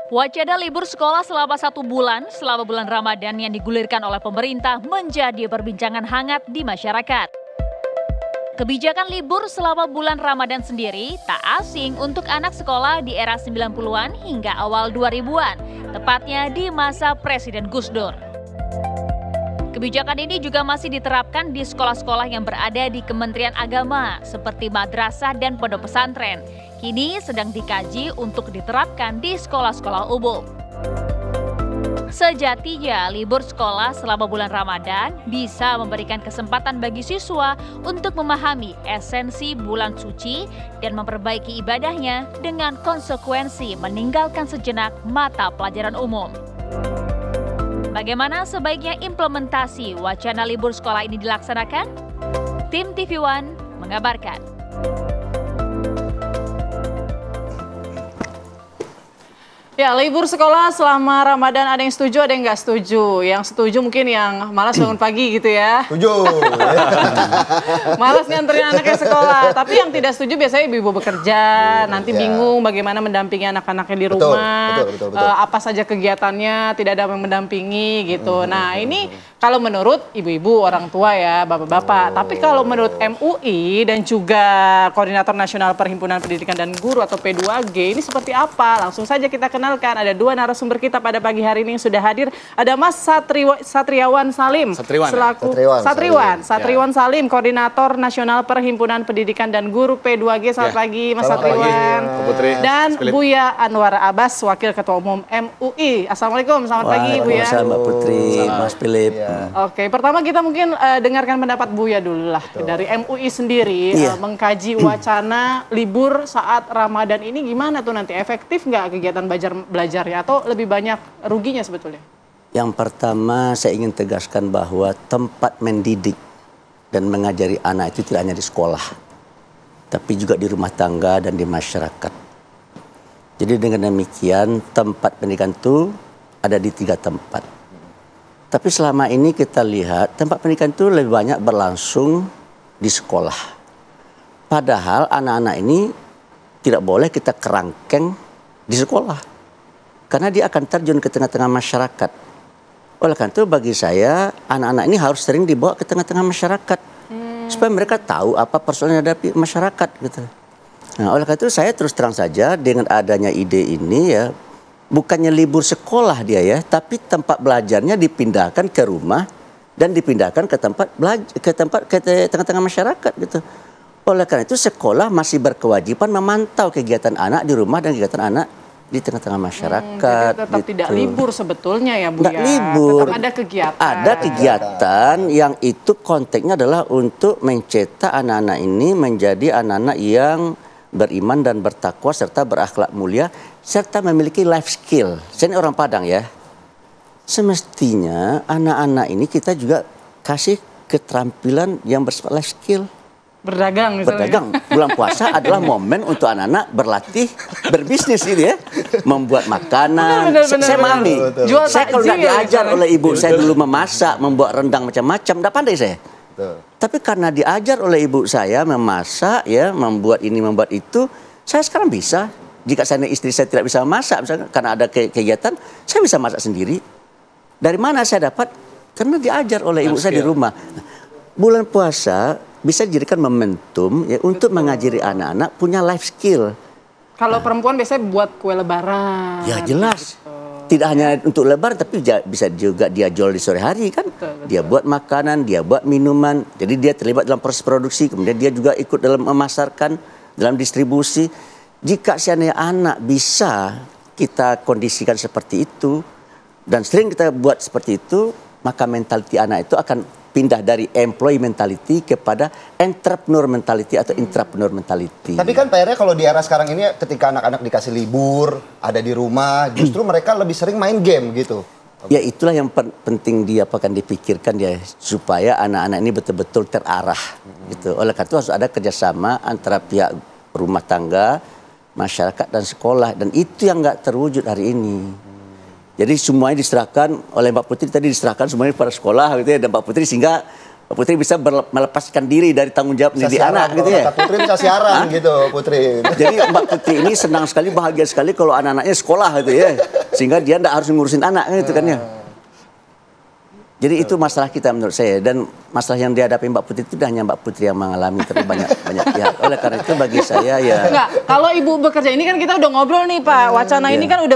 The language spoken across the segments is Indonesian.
Wacana libur sekolah selama 1 bulan selama bulan Ramadan yang digulirkan oleh pemerintah menjadi perbincangan hangat di masyarakat. Kebijakan libur selama bulan Ramadan sendiri tak asing untuk anak sekolah di era 90-an hingga awal 2000-an, tepatnya di masa Presiden Gus Dur. Kebijakan ini juga masih diterapkan di sekolah-sekolah yang berada di Kementerian Agama seperti madrasah dan pondok pesantren. Kini sedang dikaji untuk diterapkan di sekolah-sekolah umum. Sejatinya, libur sekolah selama bulan Ramadan bisa memberikan kesempatan bagi siswa untuk memahami esensi bulan suci dan memperbaiki ibadahnya dengan konsekuensi meninggalkan sejenak mata pelajaran umum. Bagaimana sebaiknya implementasi wacana libur sekolah ini dilaksanakan? Tim TV One mengabarkan. Ya, libur sekolah selama Ramadan ada yang setuju, ada yang nggak setuju. Yang setuju mungkin yang malas bangun pagi gitu ya. Setuju. Malas nganterin anaknya sekolah. Tapi yang tidak setuju biasanya ibu-ibu bekerja, nanti bingung bagaimana mendampingi anak-anaknya di rumah. Betul. Apa saja kegiatannya, tidak ada yang mendampingi gitu. Nah, ini kalau menurut ibu-ibu, orang tua ya, bapak-bapak. Tapi kalau menurut MUI dan juga Koordinator Nasional Perhimpunan Pendidikan dan Guru atau P2G, ini seperti apa? Langsung saja kita kenalkan. Ada dua narasumber kita pada pagi hari ini yang sudah hadir. Ada Mas Satriwan Salim. Satriwan Salim, Koordinator Nasional Perhimpunan Pendidikan dan Guru P2G. Selamat pagi, Mas Satriwan. Dan Buya Anwar Abbas, Wakil Ketua Umum MUI. Assalamualaikum, selamat pagi Buya. Waalaikumsalam Mbak Putri, Mas Philip. Oke, pertama kita mungkin dengarkan pendapat Buya dulu lah. Dari MUI sendiri mengkaji wacana libur saat Ramadan ini gimana tuh nanti? Efektif nggak kegiatan belajarnya atau lebih banyak ruginya sebetulnya? Yang pertama saya ingin tegaskan bahwa tempat mendidik dan mengajari anak itu tidak hanya di sekolah, tapi juga di rumah tangga dan di masyarakat. Jadi dengan demikian tempat pendidikan itu ada di 3 tempat. Tapi selama ini kita lihat tempat pendidikan itu lebih banyak berlangsung di sekolah. Padahal anak-anak ini tidak boleh kita kerangkeng di sekolah. Karena dia akan terjun ke tengah-tengah masyarakat. Oleh karena itu bagi saya anak-anak ini harus sering dibawa ke tengah-tengah masyarakat. Supaya mereka tahu apa persoalan yang dihadapi masyarakat gitu. Nah, oleh karena itu saya terus terang saja dengan adanya ide ini ya, bukannya libur sekolah dia ya, tapi tempat belajarnya dipindahkan ke rumah dan dipindahkan ke tempat tengah-tengah masyarakat gitu. Oleh karena itu sekolah masih berkewajiban memantau kegiatan anak di rumah dan kegiatan anak di tengah-tengah masyarakat. Jadi tetap tidak libur sebetulnya ya Bu. Nggak libur. Tetap ada kegiatan. Ada kegiatan yang itu konteksnya adalah untuk mencetak anak-anak ini menjadi anak-anak yang beriman dan bertakwa serta berakhlak mulia serta memiliki life skill. Saya ini orang Padang ya. Semestinya anak-anak ini kita juga kasih keterampilan yang bersifat life skill. Berdagang misalnya. Berdagang. Bulan puasa adalah momen untuk anak-anak berlatih berbisnis ini ya. Membuat makanan. Saya mami. Saya kalau nggak diajar oleh ibu saya dulu memasak, membuat rendang macam-macam, nggak pandai saya. Tapi karena diajar oleh ibu saya memasak ya, membuat ini, membuat itu, saya sekarang bisa. Jika saya istri saya tidak bisa memasak, misalnya karena ada kegiatan, saya bisa masak sendiri. Dari mana saya dapat? Karena diajar oleh ibu saya di rumah. Bulan puasa bisa dijadikan momentum ya untuk mengajari anak-anak punya life skill. Kalau perempuan biasanya buat kue lebaran. Ya jelas. Tidak hanya untuk lebaran tapi bisa juga dia jual di sore hari kan. Betul. Dia buat makanan, dia buat minuman. Jadi dia terlibat dalam proses produksi, kemudian dia juga ikut dalam memasarkan, dalam distribusi. Jika seandainya anak bisa kita kondisikan seperti itu dan sering kita buat seperti itu, maka mentaliti anak itu akan pindah dari employee mentality kepada entrepreneur mentality atau intrapreneur mentality. Tapi kan PR-nya kalau di era sekarang ini ketika anak-anak dikasih libur, ada di rumah, justru mereka lebih sering main game gitu. Ya itulah yang penting dia akan dipikirkan ya supaya anak-anak ini betul-betul terarah gitu. Oleh karena itu harus ada kerjasama antara pihak rumah tangga, masyarakat dan sekolah dan itu yang nggak terwujud hari ini. Jadi semuanya diserahkan oleh Mbak Putri tadi diserahkan semuanya pada sekolah gitu ya dan Mbak Putri sehingga Mbak Putri bisa melepaskan diri dari tanggung jawab mendidik anak gitu ya. Putri bisa siaran gitu, Putri. Jadi Mbak Putri ini senang sekali, bahagia sekali kalau anak-anaknya sekolah gitu ya. Sehingga dia tidak harus ngurusin anak gitu kan ya. Jadi itu masalah kita menurut saya, dan masalah yang dihadapi Mbak Putri itu tidak hanya Mbak Putri yang mengalami, tapi banyak pihak. Oleh karena itu bagi saya ya. Enggak, kalau ibu bekerja ini kan kita udah ngobrol nih Pak, wacana ini kan udah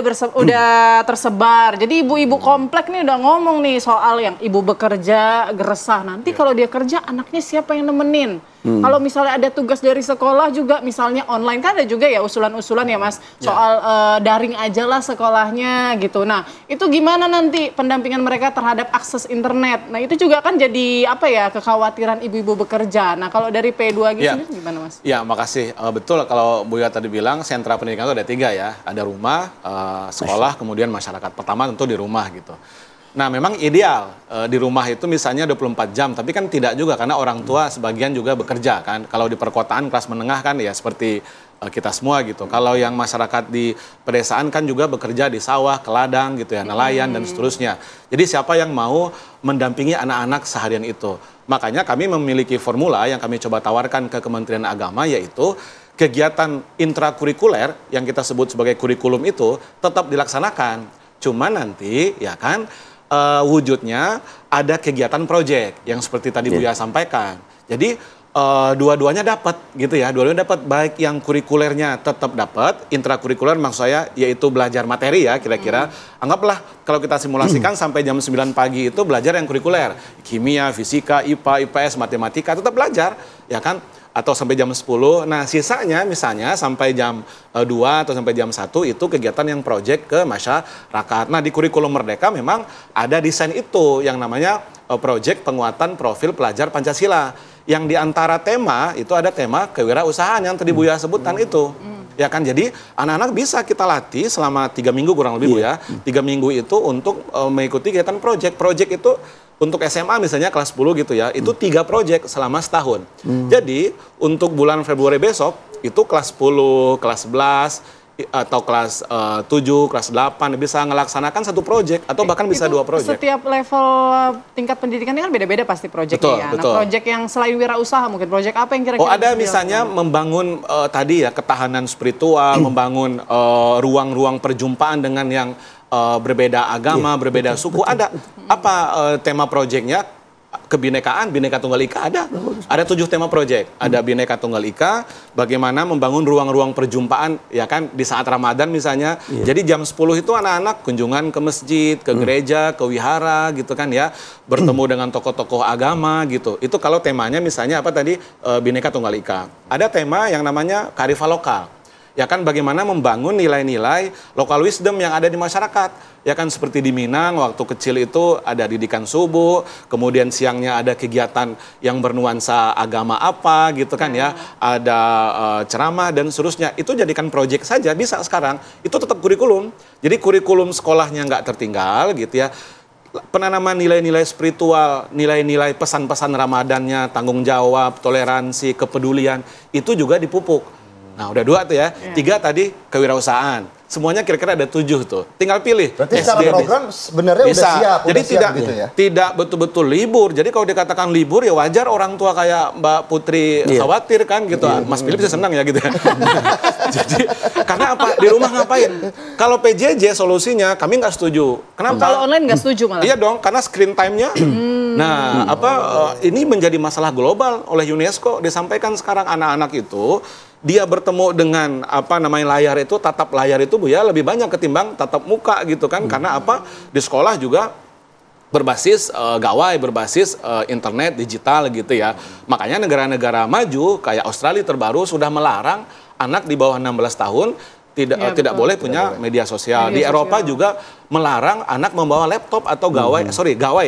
tersebar. Jadi ibu-ibu komplek nih udah ngomong nih soal yang ibu bekerja geresah. Nanti kalau dia kerja anaknya siapa yang nemenin? Kalau misalnya ada tugas dari sekolah juga, misalnya online kan ada juga ya usulan-usulan ya Mas, soal daring aja lah sekolahnya gitu. Nah itu gimana nanti pendampingan mereka terhadap akses internet? Nah itu juga kan jadi apa ya, kekhawatiran ibu-ibu bekerja. Nah kalau dari P2G sendiri gimana Mas? Ya makasih, betul kalau Buya tadi bilang sentra pendidikan itu ada 3 ya, ada rumah, sekolah, kemudian masyarakat. Pertama tentu di rumah gitu. Nah memang ideal di rumah itu misalnya 24 jam, tapi kan tidak juga karena orang tua sebagian juga bekerja kan. Kalau di perkotaan kelas menengah kan ya seperti kita semua gitu. Kalau yang masyarakat di pedesaan kan juga bekerja di sawah, ke ladang gitu ya, nelayan dan seterusnya. Jadi siapa yang mau mendampingi anak-anak seharian itu? Makanya kami memiliki formula yang kami coba tawarkan ke Kementerian Agama, yaitu kegiatan intrakurikuler yang kita sebut sebagai kurikulum itu tetap dilaksanakan. Cuma nanti ya kan wujudnya ada kegiatan proyek yang seperti tadi Buya sampaikan. Jadi dua-duanya dapat gitu ya, dua-duanya dapat, baik yang kurikulernya tetap dapat, intrakurikuler maksud saya yaitu belajar materi ya kira-kira. Anggaplah kalau kita simulasikan sampai jam 9 pagi itu belajar yang kurikuler, kimia, fisika, IPA, IPS, matematika tetap belajar ya kan, atau sampai jam 10. Nah sisanya misalnya sampai jam 2 atau sampai jam 1 itu kegiatan yang proyek ke masyarakat. Nah di kurikulum Merdeka memang ada desain itu yang namanya proyek penguatan profil pelajar Pancasila. Yang diantara tema itu ada tema kewirausahaan yang tadi Buya sebutkan itu. Ya kan, jadi anak-anak bisa kita latih selama 3 minggu kurang lebih Bu ya. 3 minggu itu untuk mengikuti kegiatan proyek. Proyek itu untuk SMA misalnya kelas 10 gitu ya, itu 3 proyek selama setahun. Jadi untuk bulan Februari besok itu kelas 10, kelas 11 atau kelas 7, kelas 8 bisa ngelaksanakan 1 proyek atau bahkan bisa 2 proyek. Setiap level tingkat pendidikannya kan beda-beda pasti proyeknya ya. Betul. Nah proyek yang selain wirausaha mungkin proyek apa yang kira-kira? Oh ada misalnya membangun tadi ya ketahanan spiritual, membangun ruang-ruang perjumpaan dengan yang berbeda agama, berbeda suku. Ada apa tema proyeknya? Kebinekaan, Bhinneka Tunggal Ika ada. Ada 7 tema proyek. Ada Bhinneka Tunggal Ika, bagaimana membangun ruang-ruang perjumpaan ya kan di saat Ramadan misalnya. Jadi jam 10 itu anak-anak kunjungan ke masjid, ke gereja, ke wihara gitu kan ya, bertemu dengan tokoh-tokoh agama gitu. Itu kalau temanya misalnya apa tadi Bhinneka Tunggal Ika. Ada tema yang namanya kearifan lokal. Ya kan bagaimana membangun nilai-nilai lokal wisdom yang ada di masyarakat. Ya kan seperti di Minang waktu kecil itu ada didikan subuh, kemudian siangnya ada kegiatan yang bernuansa agama apa gitu kan ya. Ada ceramah dan seterusnya. Itu jadikan proyek saja bisa sekarang. Itu tetap kurikulum. Jadi kurikulum sekolahnya nggak tertinggal gitu ya. Penanaman nilai-nilai spiritual, nilai-nilai pesan-pesan Ramadannya, tanggung jawab, toleransi, kepedulian, itu juga dipupuk. Nah udah 2 tuh ya, 3 tadi kewirausahaan. Semuanya kira-kira ada 7 tuh. Tinggal pilih. Berarti secara program sebenarnya udah siap. Jadi udah siap gitu ya? Tidak betul-betul libur. Jadi kalau dikatakan libur ya wajar orang tua kayak Mbak Putri khawatir kan gitu. Mas Philip sih senang ya gitu ya. Jadi karena apa? Di rumah ngapain? Kalau PJJ solusinya kami nggak setuju. Kenapa? Kalau online nggak setuju malah? Iya dong, karena screen time-nya. Nah, ini menjadi masalah global oleh UNESCO. Disampaikan sekarang anak-anak itu dia bertemu dengan layar itu, tatap layar itu Bu ya lebih banyak ketimbang tatap muka gitu kan. Karena apa? Di sekolah juga berbasis gawai, berbasis internet digital gitu ya. Makanya negara-negara maju kayak Australia terbaru sudah melarang anak di bawah 16 tahun tidak boleh punya media sosial. Di Eropa juga melarang anak membawa laptop atau gawai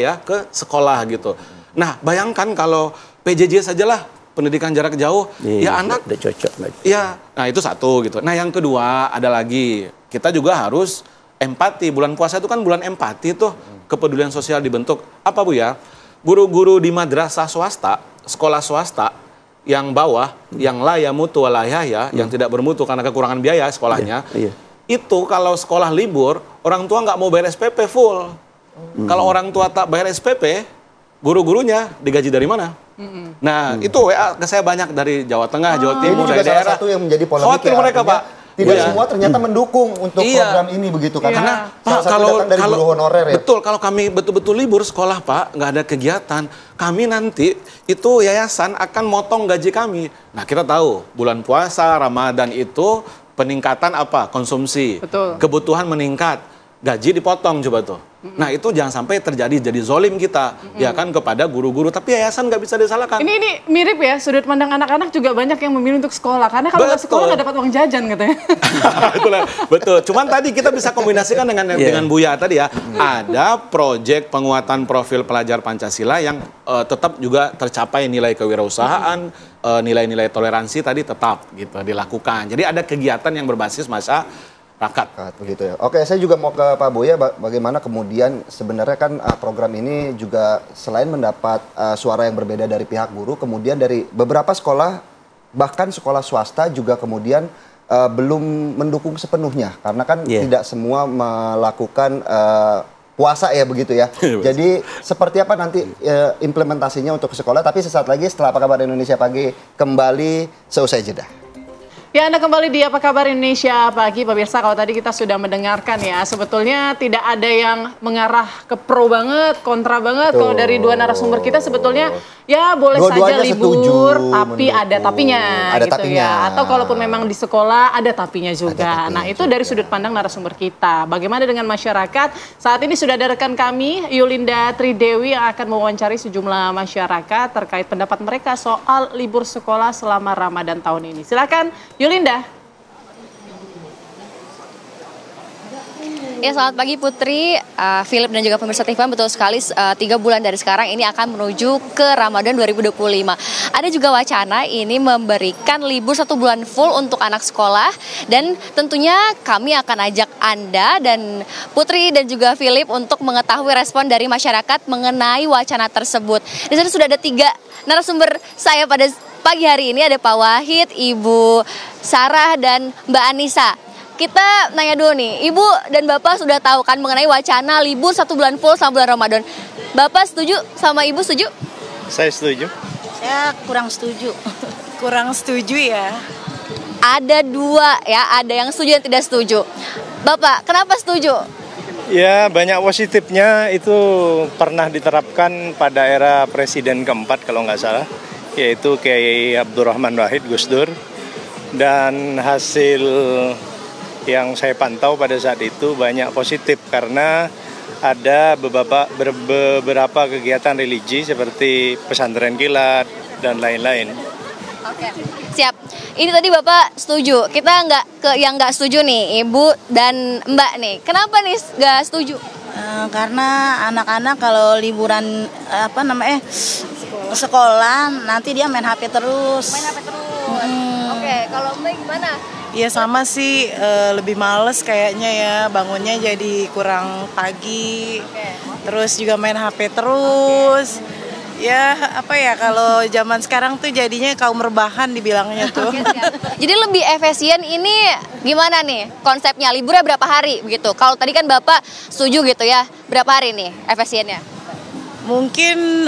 ya ke sekolah gitu. Nah, bayangkan kalau PJJ sajalah pendidikan jarak jauh, ya anak udah cocok. Ya, nah itu 1 gitu. Nah, yang kedua ada lagi, kita juga harus empati. Bulan puasa itu kan bulan empati tuh, kepedulian sosial dibentuk. Apa Bu ya? Guru-guru di madrasah swasta, sekolah swasta yang bawah, yang la yamutu wa la yahya, yang tidak bermutu karena kekurangan biaya sekolahnya. Itu kalau sekolah libur, orang tua nggak mau bayar SPP full. Kalau orang tua tak bayar SPP, guru-gurunya digaji dari mana? Nah, itu WA ke saya banyak dari Jawa Tengah, Jawa Ini Timur, juga dari salah daerah. satu yang menjadi polemik Khawatir ya, mereka, artinya Pak. Tidak Iya. semua ternyata mendukung untuk program ini begitu kan? Karena salah satu datang dari guru honorer ya. Betul, kalau kami betul-betul libur sekolah, Pak, nggak ada kegiatan, kami nanti itu yayasan akan motong gaji kami. Nah, kita tahu bulan puasa, Ramadan itu peningkatan apa? Konsumsi. Betul. Kebutuhan meningkat, gaji dipotong coba tuh. Nah, itu jangan sampai terjadi jadi zolim kita, ya kan, kepada guru-guru. Tapi yayasan nggak bisa disalahkan. Ini mirip ya, sudut pandang anak-anak juga banyak yang memilih untuk sekolah. Karena kalau nggak sekolah nggak dapat uang jajan katanya. Betul. Cuman tadi kita bisa kombinasikan dengan Buya tadi ya. Ada proyek penguatan profil pelajar Pancasila yang tetap juga tercapai nilai kewirausahaan, nilai-nilai toleransi tadi tetap gitu dilakukan. Jadi ada kegiatan yang berbasis masyarakat. Begitu ya. Oke, saya juga mau ke Pak Buya, bagaimana kemudian sebenarnya kan program ini juga selain mendapat suara yang berbeda dari pihak guru, kemudian dari beberapa sekolah, bahkan sekolah swasta juga kemudian belum mendukung sepenuhnya. Karena kan tidak semua melakukan puasa ya begitu ya. Jadi seperti apa nanti implementasinya untuk sekolah, tapi sesaat lagi setelah Apa Kabar Indonesia Pagi kembali seusai jeda. Ya, Anda kembali di Apa Kabar Indonesia Pagi, pemirsa. Kalau tadi kita sudah mendengarkan ya, sebetulnya tidak ada yang mengarah ke pro banget, kontra banget. Kalau dari dua narasumber kita sebetulnya ya boleh saja libur, tapi mendukung. Ada tapinya, ada gitu tapinya. ya. Atau kalaupun memang di sekolah ada tapinya juga. Nah, itu dari sudut pandang narasumber kita. Bagaimana dengan masyarakat? Saat ini sudah ada rekan kami, Yulinda Tridewi, yang akan mewawancari sejumlah masyarakat terkait pendapat mereka soal libur sekolah selama Ramadan tahun ini. Silakan, Yulinda. Ya, selamat pagi Putri, Philip dan juga pemirsa TV. Betul sekali, 3 bulan dari sekarang ini akan menuju ke Ramadan 2025. Ada juga wacana ini memberikan libur 1 bulan full untuk anak sekolah. Dan tentunya kami akan ajak Anda dan Putri dan juga Philip untuk mengetahui respon dari masyarakat mengenai wacana tersebut. Di sana sudah ada 3 narasumber saya pada pagi hari ini. Ada Pak Wahid, Ibu Sarah, dan Mbak Anissa. Kita nanya dulu nih, Ibu dan Bapak sudah tahu kan mengenai wacana libur 1 bulan full sama bulan Ramadan. Bapak setuju sama Ibu setuju? Saya setuju. Saya kurang setuju. Kurang setuju ya. Ada 2 ya, ada yang setuju dan tidak setuju. Bapak, kenapa setuju? Ya, banyak positifnya. Itu pernah diterapkan pada era Presiden keempat kalau nggak salah, yaitu Kiai Abdurrahman Wahid Gus Dur. Dan hasil yang saya pantau pada saat itu banyak positif karena ada beberapa kegiatan religi seperti pesantren kilat dan lain-lain. Oke, siap. Ini tadi Bapak setuju. Kita yang nggak setuju nih, Ibu dan Mbak nih. Kenapa nih nggak setuju? Karena anak-anak kalau liburan sekolah nanti dia main HP terus. Main HP terus. Oke, kalau Mbak gimana? Ya sama sih, lebih males kayaknya ya, bangunnya jadi kurang pagi. Terus juga main HP terus. Ya apa ya, kalau zaman sekarang tuh jadinya kaum rebahan dibilangnya tuh. Jadi lebih efisien ini gimana nih konsepnya? Liburnya berapa hari begitu? Kalau tadi kan Bapak setuju gitu ya, berapa hari nih efisiennya? Mungkin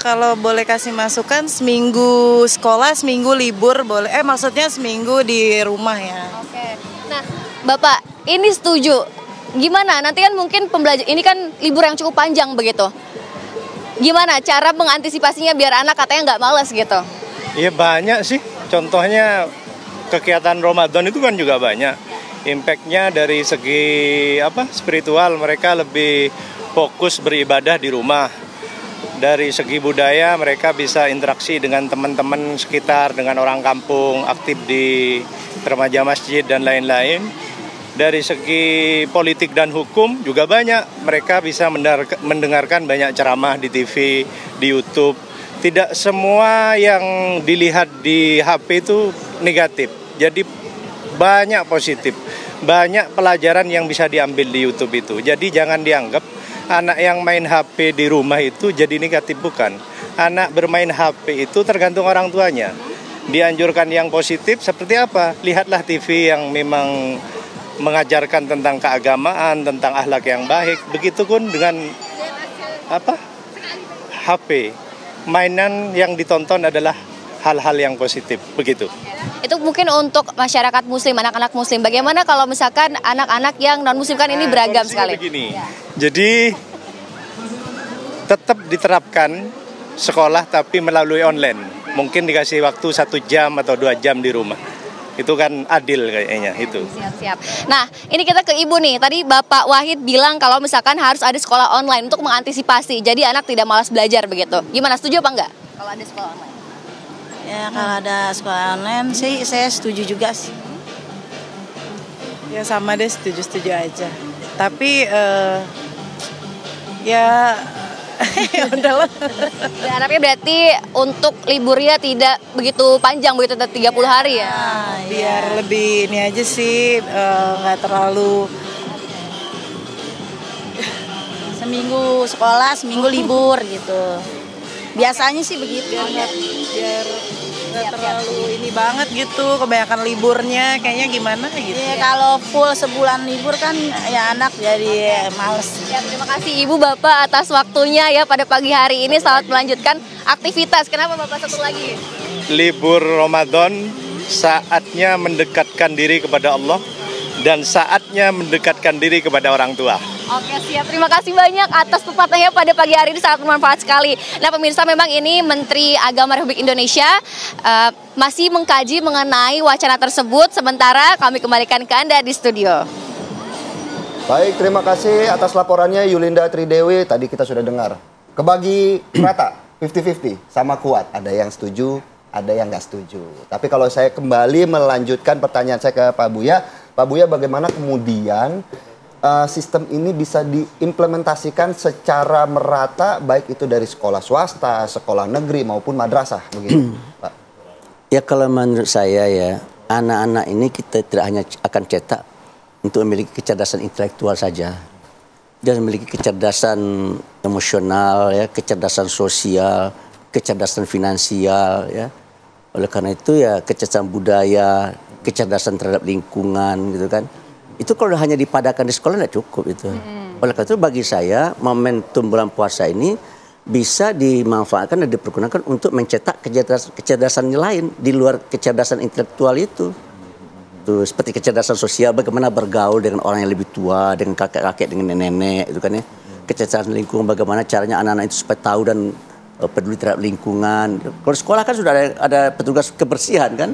kalau boleh kasih masukan, seminggu sekolah, seminggu libur boleh. Maksudnya seminggu di rumah ya. Oke. Nah, Bapak ini setuju. Gimana? Nanti kan mungkin pembelajaran ini kan libur yang cukup panjang begitu. Gimana cara mengantisipasinya biar anak katanya nggak malas gitu? Iya banyak sih. Contohnya kegiatan Ramadan itu kan juga banyak. Impact-nya dari segi spiritual, mereka lebih fokus beribadah di rumah. Dari segi budaya mereka bisa interaksi dengan teman-teman sekitar, dengan orang kampung, aktif di remaja masjid dan lain-lain. Dari segi politik dan hukum juga banyak, mereka bisa mendengarkan banyak ceramah di TV, di YouTube. Tidak semua yang dilihat di HP itu negatif, jadi banyak positif, banyak pelajaran yang bisa diambil di YouTube itu. Jadi jangan dianggap anak yang main HP di rumah itu jadi negatif, bukan. Anak bermain HP itu tergantung orang tuanya. Dianjurkan yang positif seperti apa? Lihatlah TV yang memang mengajarkan tentang keagamaan, tentang akhlak yang baik. Begitupun dengan HP. Mainan yang ditonton adalah hal-hal yang positif, begitu. Itu mungkin untuk masyarakat muslim, anak-anak muslim. Bagaimana kalau misalkan anak-anak yang non-muslim, kan ini beragam sekali. Begini. Jadi tetap diterapkan sekolah tapi melalui online. Mungkin dikasih waktu 1 jam atau 2 jam di rumah. Itu kan adil kayaknya itu. Siap-siap. Nah, ini kita ke Ibu nih. Tadi Bapak Wahid bilang kalau misalkan harus ada sekolah online untuk mengantisipasi. Jadi anak tidak malas belajar begitu. Gimana, setuju apa enggak kalau ada sekolah online? Ya kalau ada sekolah online sih saya setuju juga sih. Ya sama deh, setuju-setuju aja. Tapi ya udahlah. Harapnya berarti untuk liburnya tidak begitu panjang, begitu 30 hari ya. Biar lebih ini aja sih, nggak terlalu. Seminggu sekolah, seminggu libur gitu. Biasanya sih begitu. Biar nggak terlalu ini banget gitu, kebanyakan liburnya kayaknya gimana gitu. Ya, kalau full sebulan libur kan ya anak jadi males. Ya, terima kasih Ibu Bapak atas waktunya ya pada pagi hari ini. Selamat melanjutkan aktivitas. Kenapa Bapak satu lagi? Libur Ramadan saatnya mendekatkan diri kepada Allah dan saatnya mendekatkan diri kepada orang tua. Oke, siap. Terima kasih banyak atas tempatnya pada pagi hari ini, sangat bermanfaat sekali. Nah pemirsa, memang ini Menteri Agama Republik Indonesia masih mengkaji mengenai wacana tersebut. Sementara kami kembalikan ke Anda di studio. Baik, terima kasih atas laporannya Yulinda Tridewi. Tadi kita sudah dengar. Kebagi rata, 50-50, sama kuat. Ada yang setuju, ada yang nggak setuju. Tapi kalau saya kembali melanjutkan pertanyaan saya ke Pak Buya bagaimana kemudian sistem ini bisa diimplementasikan secara merata, baik itu dari sekolah swasta, sekolah negeri maupun madrasah, begitu, Pak? Ya kalau menurut saya ya, anak-anak ini kita tidak hanya akan cetak untuk memiliki kecerdasan intelektual saja. Dia memiliki kecerdasan emosional, ya, kecerdasan sosial, kecerdasan finansial, ya. Oleh karena itu ya kecerdasan budaya, kecerdasan terhadap lingkungan, gitu kan. Itu kalau hanya dipadakan di sekolah tidak cukup itu. Oleh karena itu bagi saya momentum bulan puasa ini bisa dimanfaatkan dan dipergunakan untuk mencetak kecerdasan lain di luar kecerdasan intelektual itu. Tuh, seperti kecerdasan sosial, bagaimana bergaul dengan orang yang lebih tua, dengan kakek-kakek, dengan nenek-nenek, itu kan ya. Kecerdasan lingkungan, bagaimana caranya anak-anak itu supaya tahu dan peduli terhadap lingkungan. Kalau sekolah kan sudah ada petugas kebersihan kan.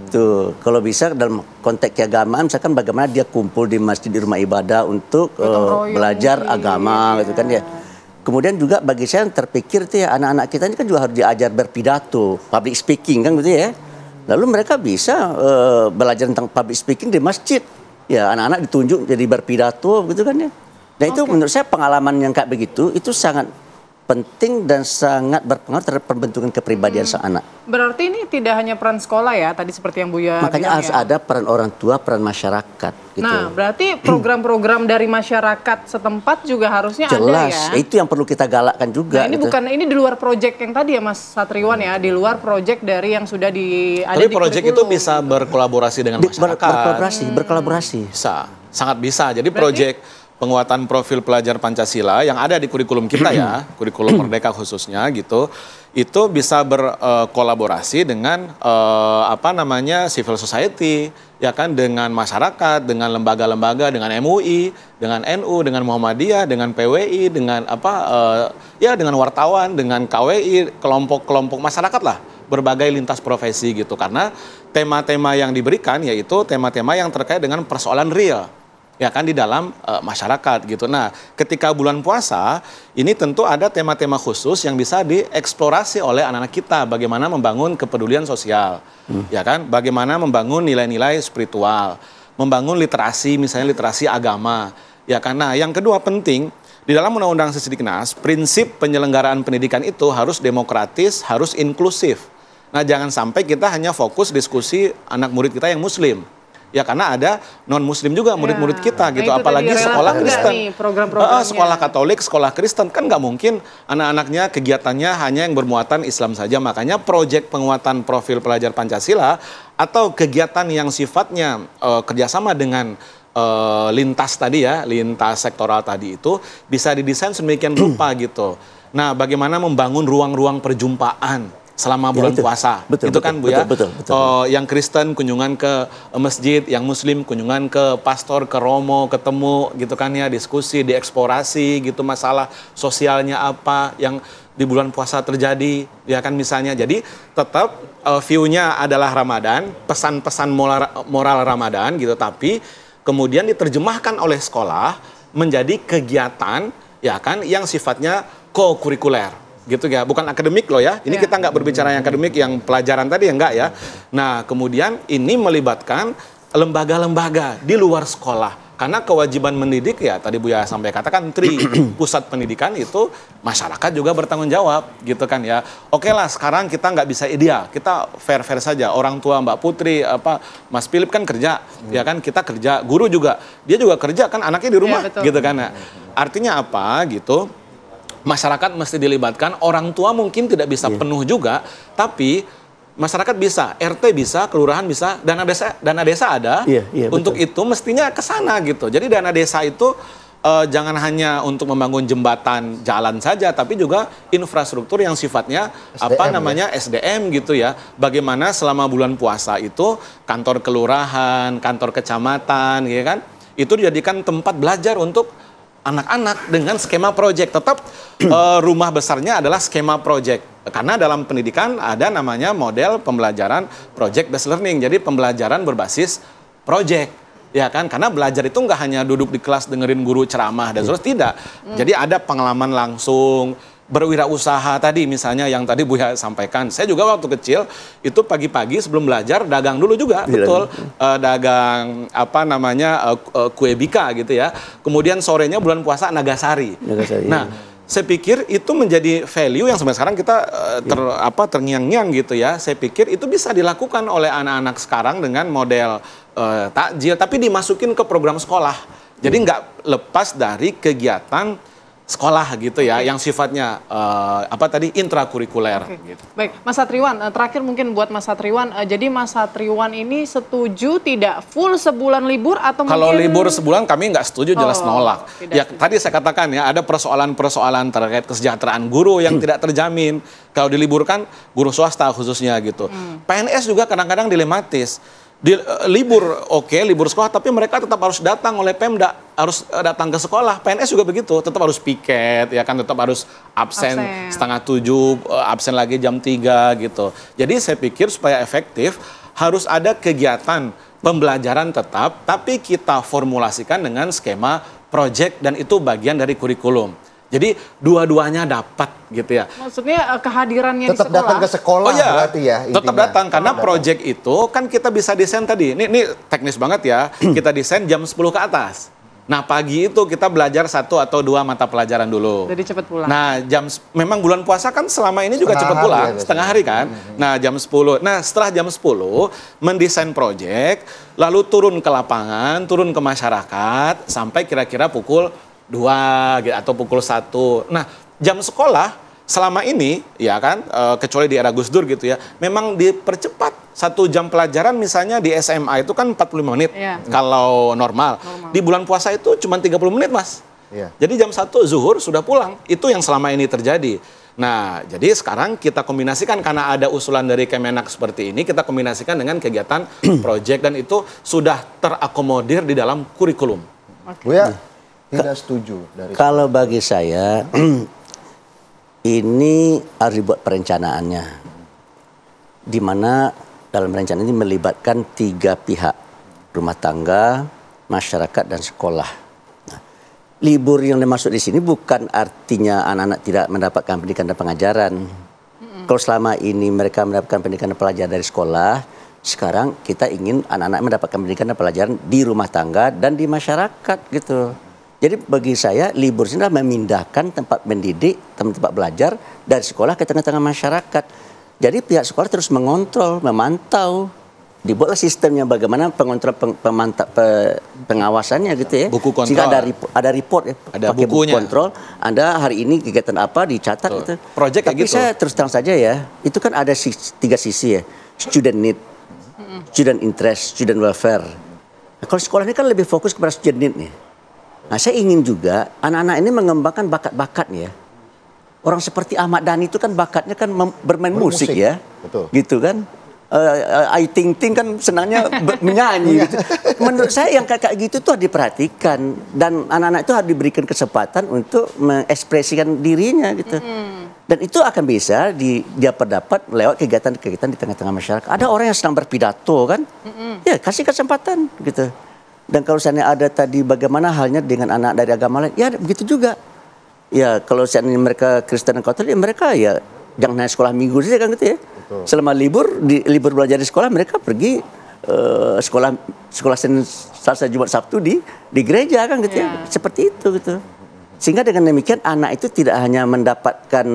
Tuh, kalau bisa dalam konteks keagamaan, misalkan bagaimana dia kumpul di masjid, di rumah ibadah untuk belajar agama, gitu kan ya. Kemudian juga bagi saya yang terpikir tuh ya, anak-anak kita ini kan juga harus diajar berpidato, public speaking kan gitu ya. Lalu mereka bisa belajar tentang public speaking di masjid. Ya, anak-anak ditunjuk jadi berpidato gitu kan ya. Dan itu menurut saya pengalaman yang kayak begitu itu sangat penting dan sangat berpengaruh terhadap pembentukan kepribadian sang anak. Berarti ini tidak hanya peran sekolah ya, tadi seperti yang Buya Makanya bilang harus ya. ada peran orang tua, peran masyarakat. Gitu. Nah, berarti program-program dari masyarakat setempat juga harusnya jelas, ada ya. itu yang perlu kita galakkan juga. Nah, ini gitu. bukan, ini di luar proyek yang tadi ya Mas Satriwan ya, di luar proyek dari yang sudah ada Tapi di proyek itu bisa berkolaborasi dengan masyarakat. Berkolaborasi. Bisa, sangat bisa. Jadi proyek penguatan profil pelajar Pancasila yang ada di kurikulum kita ya, kurikulum Merdeka khususnya gitu, itu bisa berkolaborasi dengan civil society, ya kan, dengan masyarakat, dengan lembaga-lembaga, dengan MUI, dengan NU, dengan Muhammadiyah, dengan PWI, dengan dengan wartawan, dengan KWI, kelompok-kelompok masyarakat lah, berbagai lintas profesi gitu. Karena tema-tema yang diberikan yaitu tema-tema yang terkait dengan persoalan real, ya kan, di dalam masyarakat gitu. Nah, ketika bulan puasa ini tentu ada tema-tema khusus yang bisa dieksplorasi oleh anak-anak kita, bagaimana membangun kepedulian sosial, ya kan, bagaimana membangun nilai-nilai spiritual, membangun literasi, misalnya literasi agama, ya kan. Nah, yang kedua penting di dalam Undang-Undang Sisdiknas, prinsip penyelenggaraan pendidikan itu harus demokratis, harus inklusif. Nah, jangan sampai kita hanya fokus diskusi anak murid kita yang muslim. Ya karena ada non-muslim juga murid-murid kita gitu, apalagi sekolah Kristen, sekolah Katolik, sekolah Kristen, kan nggak mungkin anak-anaknya kegiatannya hanya yang bermuatan Islam saja. Makanya proyek penguatan profil pelajar Pancasila atau kegiatan yang sifatnya kerjasama dengan lintas tadi ya, lintas sektoral tadi itu bisa didesain sedemikian rupa gitu. Nah, bagaimana membangun ruang-ruang perjumpaan selama bulan puasa. Betul, itu kan Bu ya. Betul. Yang Kristen kunjungan ke masjid, yang Muslim kunjungan ke pastor, ke romo, ketemu gitu kan ya, diskusi, dieksplorasi gitu masalah sosialnya apa yang di bulan puasa terjadi ya kan misalnya. Jadi tetap view-nya adalah Ramadan, pesan-pesan moral Ramadan gitu, tapi kemudian diterjemahkan oleh sekolah menjadi kegiatan ya kan yang sifatnya co-kurikuler. Gitu ya, bukan akademik loh ya. Ini kita nggak berbicara yang akademik, yang pelajaran tadi ya enggak ya. Nah, kemudian ini melibatkan lembaga-lembaga di luar sekolah. Karena kewajiban mendidik ya, tadi Buya sampai katakan pusat pendidikan itu masyarakat juga bertanggung jawab gitu kan ya. Oke lah, sekarang kita nggak bisa ideal, kita fair-fair saja. Orang tua Mbak Putri, Mas Philip kan kerja, ya kan kita kerja, guru juga, dia juga kerja kan anaknya di rumah gitu kan. Nah, artinya apa gitu? Masyarakat mesti dilibatkan, orang tua mungkin tidak bisa penuh juga, tapi masyarakat bisa, RT bisa, kelurahan bisa, dana desa ada. Untuk itu mestinya ke sana gitu. Jadi dana desa itu jangan hanya untuk membangun jembatan jalan saja, tapi juga infrastruktur yang sifatnya SDM gitu ya. Bagaimana selama bulan puasa itu kantor kelurahan, kantor kecamatan, ya kan, itu dijadikan tempat belajar untuk anak-anak dengan skema proyek. Tetap rumah besarnya adalah skema proyek. Karena dalam pendidikan ada namanya model pembelajaran project based learning. Jadi pembelajaran berbasis proyek. Ya kan? Karena belajar itu nggak hanya duduk di kelas dengerin guru ceramah dan terus tidak. Jadi ada pengalaman langsung, berwirausaha tadi misalnya yang tadi Buya sampaikan. Saya juga waktu kecil itu pagi-pagi sebelum belajar dagang dulu juga, betul. Dagang kue bika gitu ya. Kemudian sorenya bulan puasa Nagasari. Nah, saya pikir itu menjadi value yang sampai sekarang kita terngiang-ngiang gitu ya. Saya pikir itu bisa dilakukan oleh anak-anak sekarang dengan model takjil, tapi dimasukin ke program sekolah. Jadi nggak lepas dari kegiatan sekolah gitu ya, yang sifatnya intrakurikuler. Gitu. Baik, Mas Satriwan, terakhir mungkin buat Mas Satriwan, jadi Mas Satriwan ini setuju tidak full sebulan libur atau kalau mungkin... libur sebulan kami nggak setuju, jelas nolak. Ya setuju. Tadi saya katakan ya, ada persoalan-persoalan terkait kesejahteraan guru yang tidak terjamin. Kalau diliburkan, guru swasta khususnya gitu. PNS juga kadang-kadang dilematis. Libur libur sekolah, tapi mereka tetap harus datang oleh Pemda, harus datang ke sekolah. PNS juga begitu, tetap harus piket, ya kan, tetap harus absen setengah 7, absen lagi jam 3 gitu. Jadi saya pikir supaya efektif harus ada kegiatan pembelajaran tetap, tapi kita formulasikan dengan skema project dan itu bagian dari kurikulum. Jadi dua-duanya dapat gitu ya. Maksudnya kehadirannya tetap di sekolah. datang ke sekolah berarti ya. Intinya. Tetap datang karena project itu kan kita bisa desain tadi. Ini teknis banget ya. Kita desain jam 10 ke atas. Nah pagi itu kita belajar 1 atau 2 mata pelajaran dulu. Jadi cepat pulang. Nah memang bulan puasa kan selama ini juga cepat pulang. Setengah hari kan. Nah jam 10. Nah setelah jam 10 mendesain project. Lalu turun ke lapangan, turun ke masyarakat. Sampai kira-kira pukul 2 gitu, atau pukul 1. Nah, jam sekolah selama ini ya kan kecuali di era Gus Dur gitu ya, memang dipercepat. 1 jam pelajaran misalnya di SMA itu kan 45 menit kalau normal. Di bulan puasa itu cuma 30 menit, Mas. Jadi jam 1 zuhur sudah pulang. Itu yang selama ini terjadi. Nah, jadi sekarang kita kombinasikan karena ada usulan dari Kemenak seperti ini, kita kombinasikan dengan kegiatan project dan itu sudah terakomodir di dalam kurikulum. Bu ya, tidak setuju dari kalau bagi saya ini harus dibuat perencanaannya, di mana dalam rencana ini melibatkan 3 pihak, rumah tangga, masyarakat dan sekolah. Nah, libur yang dimaksud di sini bukan artinya anak-anak tidak mendapatkan pendidikan dan pengajaran. Kalau selama ini mereka mendapatkan pendidikan dan pelajaran dari sekolah, sekarang kita ingin anak-anak mendapatkan pendidikan dan pelajaran di rumah tangga dan di masyarakat gitu. Jadi bagi saya libur ini adalah memindahkan tempat mendidik, tempat belajar dari sekolah ke tengah-tengah masyarakat. Jadi pihak sekolah terus mengontrol, memantau. Dibuatlah sistemnya bagaimana pengontrol, pengawasannya gitu ya. Buku kontrol. Jika ada report ya, ada pakai buku bukunya. kontrol. Anda hari ini kegiatan apa dicatat gitu. Project Tapi kayak gitu. saya terus terang saja ya, itu kan ada 3 sisi ya. Student need, student interest, student welfare. Nah, kalau sekolah ini kan lebih fokus kepada student need nih. Nah, saya ingin juga anak-anak ini mengembangkan bakat-bakatnya. Orang seperti Ahmad Dhani itu kan bakatnya kan bermain musik ya. Betul. Gitu kan. Ayu Ting Ting kan senangnya menyanyi gitu. Menurut saya yang kayak gitu tuh harus diperhatikan dan anak-anak itu harus diberikan kesempatan untuk mengekspresikan dirinya gitu. Dan itu akan bisa dia pendapat lewat kegiatan-kegiatan di tengah-tengah masyarakat. Ada orang yang sedang berpidato kan, ya kasih kesempatan gitu. Dan kalau seandainya ada tadi bagaimana halnya dengan anak dari agama lain, ya begitu juga. Ya kalau seandainya mereka Kristen dan Katolik, mereka ya jangan hanya sekolah minggu saja kan gitu ya. Selama libur belajar di sekolah, mereka pergi sekolah Senin, Selasa, Jumat, Sabtu di gereja kan gitu ya. Seperti itu gitu. Sehingga dengan demikian anak itu tidak hanya mendapatkan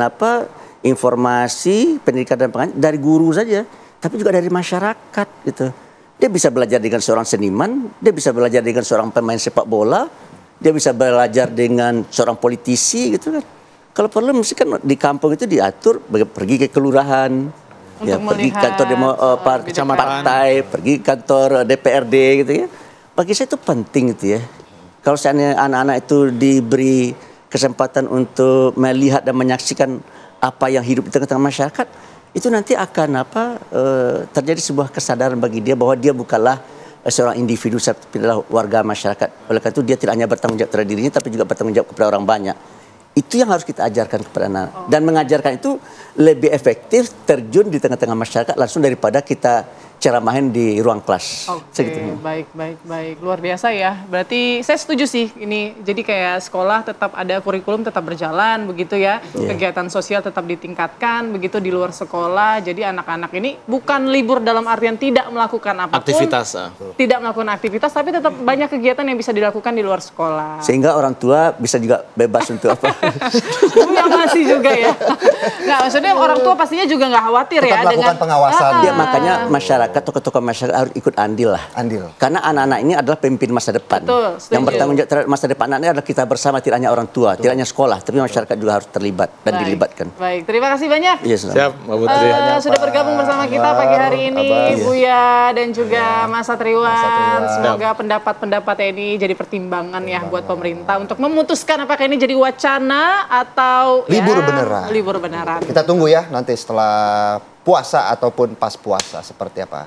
informasi, pendidikan dan pengajaran dari guru saja, tapi juga dari masyarakat gitu. Dia bisa belajar dengan seorang seniman, dia bisa belajar dengan seorang pemain sepak bola, dia bisa belajar dengan seorang politisi gitu kan. Kalau perlu mesti kan di kampung itu diatur pergi ke kelurahan, ya, pergi kantor partai, pergi kantor DPRD gitu ya. Bagi saya itu penting gitu ya. Kalau seandainya anak-anak itu diberi kesempatan untuk melihat dan menyaksikan apa yang hidup di tengah-tengah masyarakat, itu nanti akan terjadi sebuah kesadaran bagi dia bahwa dia bukanlah seorang individu, tapi adalah warga masyarakat. Oleh karena itu dia tidak hanya bertanggung jawab terhadap dirinya, tapi juga bertanggung jawab kepada orang banyak. Itu yang harus kita ajarkan kepada anak. Dan mengajarkan itu lebih efektif terjun di tengah-tengah masyarakat langsung daripada kita ceramahin di ruang kelas. Oke, baik. Luar biasa ya. Berarti saya setuju sih ini. Jadi kayak sekolah tetap ada kurikulum tetap berjalan begitu ya. Kegiatan sosial tetap ditingkatkan begitu di luar sekolah. Jadi anak-anak ini bukan libur dalam artian tidak melakukan apapun. Tidak melakukan aktivitas tapi tetap banyak kegiatan yang bisa dilakukan di luar sekolah. Sehingga orang tua bisa juga bebas untuk apa? Yang masih juga ya. Nggak, maksudnya orang tua pastinya juga nggak khawatir tetap ya melakukan pengawasan. Ya makanya masyarakat, tokoh-tokoh masyarakat harus ikut andil lah. Karena anak-anak ini adalah pemimpin masa depan. Betul, yang bertanggung jawab terhadap masa depan anak-anak adalah kita bersama, tidak hanya orang tua, tidak hanya sekolah, tapi masyarakat juga harus terlibat dan dilibatkan. Baik, terima kasih banyak. Siap, Mbak Putri. Sudah bergabung bersama kita pagi hari ini, Buya dan juga Mas Satriwan. Semoga pendapat-pendapatnya ini jadi pertimbangan ya buat pemerintah untuk memutuskan apakah ini jadi wacana atau libur beneran. Libur beneran. Kita tunggu ya nanti setelah puasa ataupun pas puasa seperti apa.